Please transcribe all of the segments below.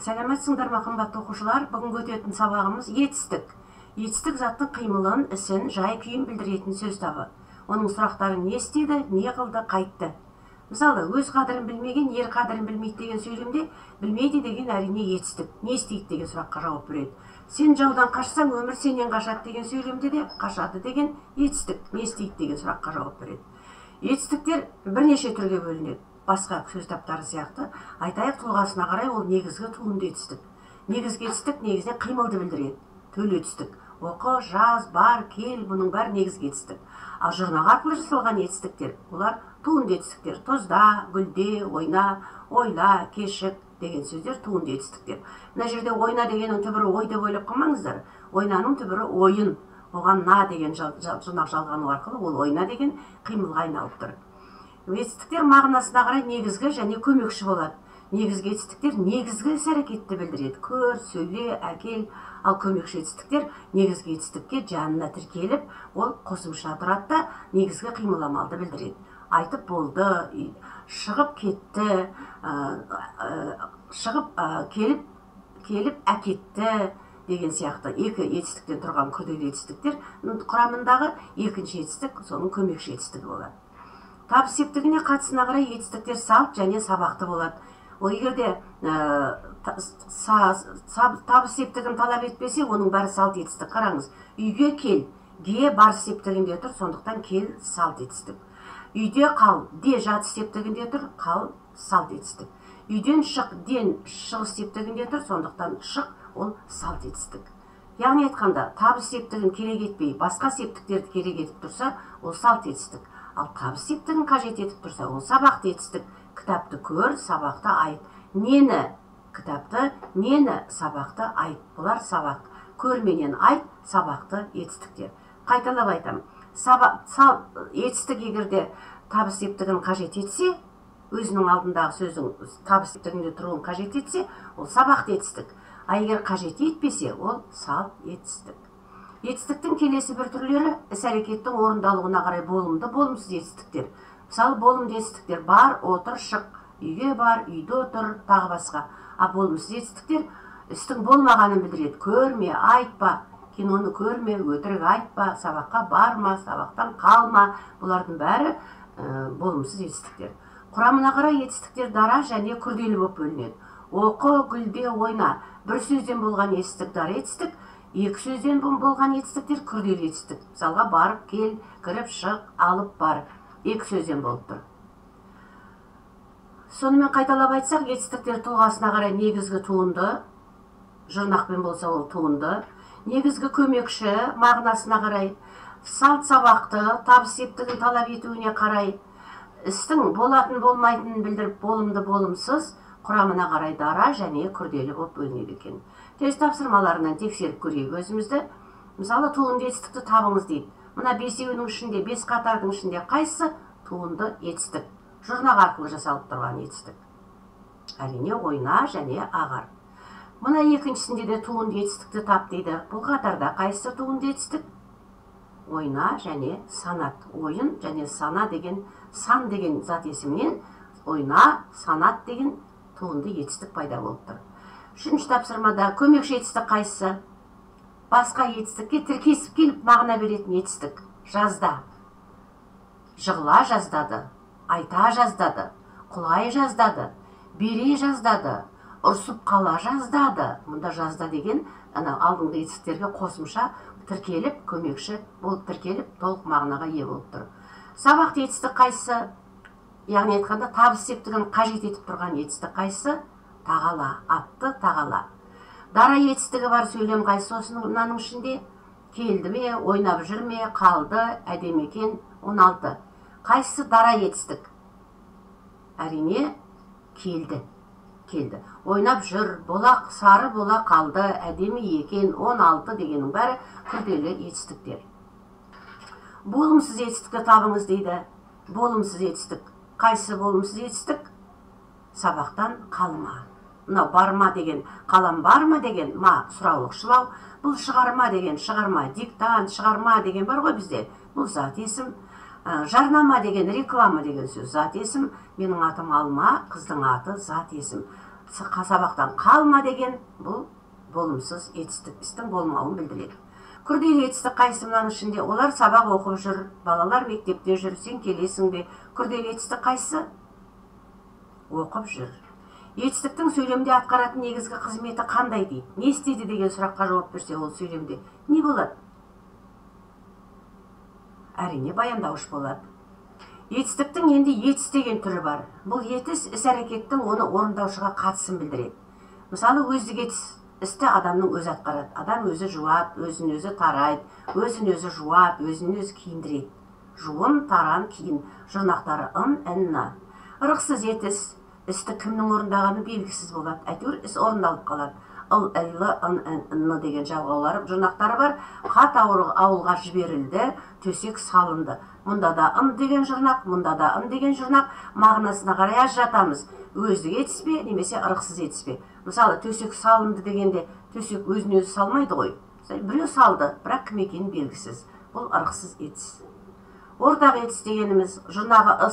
Сәлеметсіңдер ме, қымбатты оқушылар? Бүгінгі өтетін сабағымыз етістік. Етістік заттың қимылын, ісін, жай күйін білдіретін сөз табы. Оның сұрақтары не істеді, не қылды, қайтты. Мысалы, өз қадірін білмеген, ер қадірін білмейді деген сөйлемде білмейді деген әрине етістік. Не істейді деген сұраққа жауап береді. Сен жаудан қашсаң, өмір сенен қашады деген сөйлемде де қашады деген етістік. Не істейді деген сұраққа жауап береді. Етістіктер бірнеше түрге бөлінеді. Басқа сөз таптары сияқты, айтайық тұлғасына қарай ол негізгі туынды етістік. Негізгі етістік негізінен қимылды білдіреді. Төл етістік. Оқы, жаз, бар, кел, бұның бәрі негізгі етістік. Ал жұрнақ арқылы жасалған етістіктер, олар туынды етістіктер. Тозда, гүлде, ойна, ойла, кешік деген сөздер туынды етістіктер. Мына жерде ойна дегеннің түбірі ой деп ойлап қалмаңыздар. Ойнаның түбірі ойын. Оған на деген жұрнақ жалғану арқылы ол ойна деген қимылға айналып тұр. Етістіктер мағынасына қарай негізгі және көмекші болады. Негізгі етістіктер негізгі іс-әрекетті білдіреді. Көр, сөйле, әкел. Ал көмекші етістіктер негізгі етістікке жанына тіркеліп, ол қосымша тұрады да негізгі қимыл-амалды білдіреді. Айтып болды, шығып кетті, келіп әкетті деген сияқты екі етістіктен тұрған күрделі етістіктер құрамындағы екінші етістік соның көмекші етістігі болады. Табыс септігіне қатысына қарай етістіктер салт және сабақты болады. Ол егерде табыс септігін талап етпесе, оның бәрі салт етістік. Қараңыз, үйге кел, ге барыс септігінде тұр, сондықтан кел салт етістік. Үйде қал, де жатыс септігінде тұр, қал салт етістік. Үйден шық, ден шығыс септігінде тұр, сондықтан шық, ол салт етістік. Яғни айтқанда, табыс септігін керек етпей, басқа септіктерді керек етіп тұрса, ол салт етістік. Ал табыс септігін қажет етіп тұрса, ол сабақты етістік. Кітапты көр, сабақты айт. Нені кітапты, нені сабақты айт. Бұлар сабақ. Көрменен айт, сабақты етістіктер. Қайталап айтам. Етістік егерде табыс септігін қажет етсе, өзінің алдындағы сөздің табыс септігінде тұруын қажет етсе, ол сабақты етістік. А егер қажет етпесе, ол салт етістік. Етістіктің келесі бір түрлері іс-әрекеттің орындалуына қарай болымды, болымсыз етістіктер. Мысалы, болымды етістіктер бар, отыр, шық, үйге бар, үйде отыр, тағы басқа. А болымсыз етістіктер істің болмағанын білдіреді. Көрме, айтпа, киноны көрме, өтірік айтпа, сабаққа барма, сабақтан қалма. Бұлардың бәрі болымсыз етістіктер. Құрамына қарай етістіктер дара және күрделі болып бөлінеді. Оқы, гүлде, ойна. Бір сөзден болған етістік дара етістік. Екі сөзден болған етістіктер күрделі етістік. Мысалға барып, кел, кіріп, шық, алып, бар. Екі сөзден болып тұр. Сонымен қайталап айтсақ, етістіктер тұлғасына қарай негізгі туынды, жұрнақпен болса ол туынды, негізгі көмекші мағынасына қарай, салт сабақты, табыс септігін талап етуіне қарай, істің болатын болмайтынын білдіріп болымды болымсыз, құрамына қарай дара және күрделі болып бөлінеді екен. Тест тапсырмаларынан тексеріп көрейік өзімізді. Мысалы, туынды етістікті табыңыз дейді. Мына бесеуінің ішінде, бес қатардың ішінде қайсысы туынды етістік? Жұрнақ арқылы жасалып тұрған етістік. Әрине, ойна және ағар. Мына екіншісінде де туынды етістікті тап дейді. Бұл қатарда қайсысы туынды етістік? Ойна және санат. Ойын және сана деген, сан деген зат есімнен ойна, санат деген туынды етістік пайда болып тұр. Үшінші тапсырмада көмекші етістік қайсысы? Басқа етістікке тіркесіп келіп мағына беретін етістік. Жазда. Жығыла жаздады. Айта жаздады. Құлай жаздады. Бере жаздады. Ұрсып қала жаздады. Мұнда жазда деген алдыңғы етістіктерге қосымша тіркеліп, көмекші болып тіркеліп, толық мағынаға ие болып тұр. Сабақты етістік қайсысы? Яғни айтқанда табыс септігін қажет етіп тұрған етістік қайсысы? Тағала, атты тағала. Дара етістігі бар сөйлем қайсы осының ішінде? Келді ме, ойнап жүр ме, қалды, әдемі екен, 16. Қайсысы дара етістік? Әрине, келді. Ойнап жүр, бола, сары бола қалды, әдемі екен, 16 дегеннің бәрі күрделі етістіктер. Болымсыз етістікті табыңыз дейді. Болымсыз етістік. Қайсысы болымсыз етістік? Сабақтан қалма. Мынау барма деген, қалам барма деген, ма сұраулық шылау. Бұл шығарма деген, шығарма, диктант, шығарма деген бар ғой бізде. Бұл зат есім. Жарнама деген, реклама деген сөз зат есім. Менің атым Алма, қыздың аты зат есім. сабақтан қалма деген бұл болымсыз етістік істің болмауын білдіреді. Күрделі етістік қайсы мынаның ішінде? Олар сабақ оқып жүр, балалар мектепте жүр, сен келесің бе? Күрделі етістік қайсы? Оқып жүр. Етістіктің сөйлемде атқаратын негізгі қызметі қандай дейді? Не істейді деген сұраққа жауап берсе, ол сөйлемде не болады? Әрине баяндауыш болады. Етістіктің енді етіс деген түрі бар. Бұл етіс іс-әрекеттің оны орындаушыға қатысын білдіреді. Мысалы, өздік етіс істі адамның өзі атқарады. Адам өзі жуады, өзін өзі тарайды, өзін өзі жуады, өзін өзі киіндіреді. Жуын, таран, киін, жұрнақтары ын, әнна. Ырықсыз етіс істі кімнің орындағаны белгісіз болады. Әйтеуір іс орындалып қалады. Ыл, әлі, ын деген жалғаулары, жұрнақтары бар. Қат ауылға жіберілді, төсек салынды. Мұнда да ын деген жұрнақ, мұнда да ын деген жұрнақ. Мағынасына қарай ажыратамыз. Өздік етіс пе, немесе ырықсыз етіс пе? Мысалы, төсек салынды дегенде, төсек өзін өзі салмайды ғой. Біреу салды, бірақ кім екені белгісіз. Бұл ырықсыз етіс. Ортақ етіс дегеніміз, жұрнағы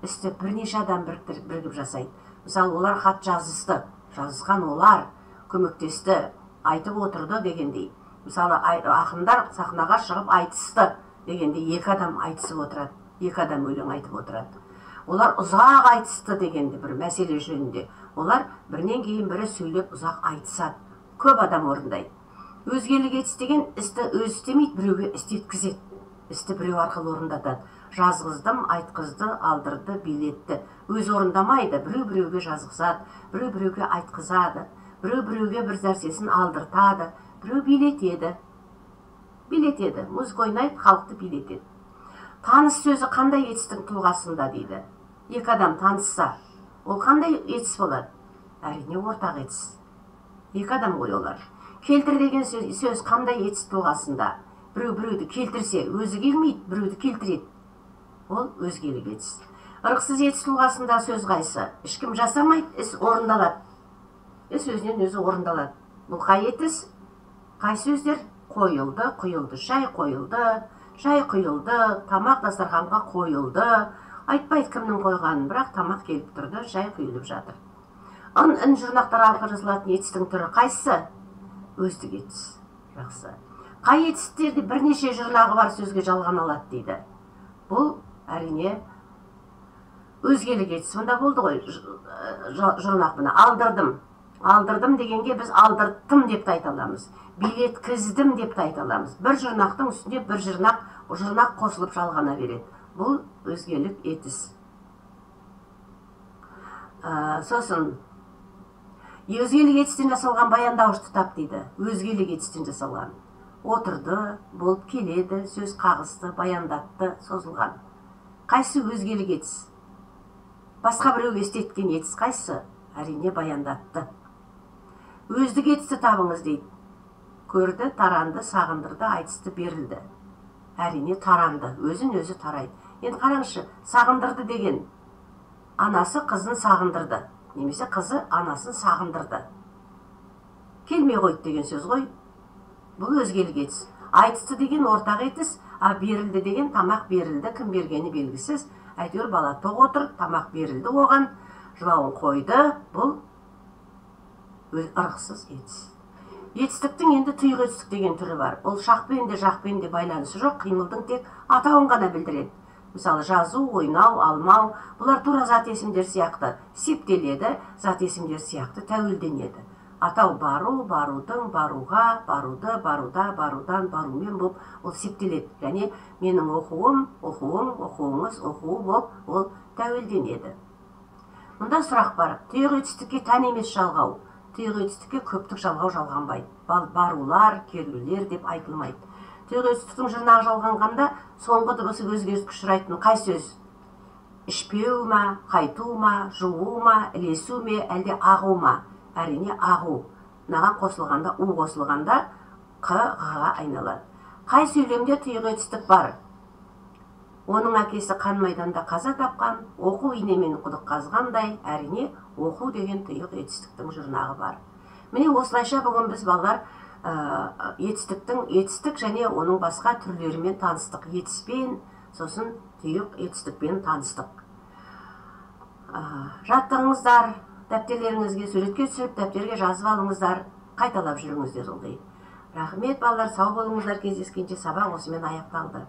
істі бірнеше адам бірігіп жасайды. Мысалы, олар хат жазысты, жазысқан олар, көмектесті, айтып отырды дегендей. Мысалы, ақындар сахнаға шығып айтысты дегенде, екі адам айтысып отырады, екі адам өлең айтып отырады. Олар ұзақ айтысты дегенде, бір мәселе жөнінде. Олар бірінен кейін бірі сөйлеп ұзақ айтысады. Көп адам орындайды. Өзгелік етіс деген істі өзі істемейді, біреуге істеткізеді. Істі біреу арқылы орындатады. Жазғыздым, айтқызды, алдырды, билетті. Өз орындамайды, біреу-біреуге жазғызады, біреу-біреуге айтқызады, біреу-біреуге бір нәрсесін алдыртады, біреу билетеді. Билетеді, музыка ойнайды, халықты билетеді. Таныс сөзі қандай етістің тұлғасында дейді? Екі адам танысса, ол қандай етіс болады? Әрине ортақ етіс. Екі адам ғой олар. Келтір деген сөз қандай етіс тұлғасында? Біреу-біреуді келтірсе, өзі келмейді, біреуді келтіреді. Ол өзгелік етіс. Ырықсыз етіс тұлғасында сөз қайсы? Ешкім жасамайды, іс орындалады. Іс өзінен өзі орындалады. Бұл қай етіс? Қай сөздер? Қойылды, құйылды, шай қойылды, шай құйылды, тамақ дастарханға қойылды. Айтпайды кімнің қойғанын, бірақ тамақ келіп тұрды, шай құйылып жатыр. Ын жұрнақтар арқылы жазылатын етістің түрі қайсы? Өздік етіс. Жақсы. Қай етістерде бірнеше жұрнағы бар сөзге жалған алады дейді? Бұл әрине өзгелік етіс. Мұнда болды ғой жұрнақ бұны. Алдырдым. Алдырдым дегенге біз алдырттым деп те айта аламыз. Билеткіздім деп те айта аламыз. Бір жұрнақтың үстіне бір жұрнақ қосылып жалғана береді. Бұл өзгелік етіс. Сосын өзгелік етістен жасалған баяндауышты тап дейді. Өзгелік етістен жасалған. Отырды, болып келеді, сөз қағысты, баяндатты, созылған. Қайсы өзгелік етіс? Басқа біреуге істеткен етіс қайсы? Әрине баяндатты. Өздік етісті табыңыз дейді. Көрді, таранды, сағындырды, айтысты, берілді. Әрине таранды, өзін өзі тарайды. Енді қараңызшы, сағындырды деген анасы қызын сағындырды, немесе қызы анасын сағындырды. Келмей қойды деген сөз ғой. Бұл өзгелік етіс. Айтысты деген ортақ етіс, берілді деген тамақ берілді, кім бергені белгісіз. Әйтеуір бала тоқ отыр, тамақ берілді оған, жылауын қойды. Бұл ырықсыз етіс. Етістіктің енді тұйық етістік деген түрі бар. Ол шақпен де жақпен де байланысы жоқ, қимылдың тек атауын ғана білдіреді. Мысалы, жазу, ойнау, алмау, бұлар тура зат есімдер сияқты септеледі, зат есімдер сияқты тәуелденеді. Атау бару, барудың, баруға, баруды, баруда, барудан, барумен болып, ол септеледі. Және менің оқуым, оқуың, оқуыңыз, оқуы болып, ол тәуелденеді. Мұнда сұрақ бар. Тұйық етістікке тән емес жалғау. Тұйық етістікке көптік жалғау жалғанбайды. Барулар, келулер деп айтылмайды. Тұйық етістіктің жұрнағы жалғанғанда соңғы дыбысы өзгеріске ұшырайтын қай сөз? Ішпеу ма, қайту ма, жуу ма, ілесу ме, әлде ағу ма? Әрине ағу. Мынаған қосылғанда, у қосылғанда қ-ға айналады. Қай сөйлемде тұйық етістік бар? Оның әкесі қан майданда қаза тапқан, оқу инемен құдық қазғандай, әрине оқу деген тұйық етістіктің жұрнағы бар. Міне осылайша бүгін біз балалар етістік және оның басқа түрлерімен таныстық. Етіспен, сосын тұйық етістікпен таныстық. Жаттығыңыздар, дәптерлеріңізге суретке түсіріп дәптерге жазып алыңыздар, қайталап жүріңіздер ылғи. Рахмет балалар, сау болыңыздар, кездескенше. Сабақ осымен аяқталды.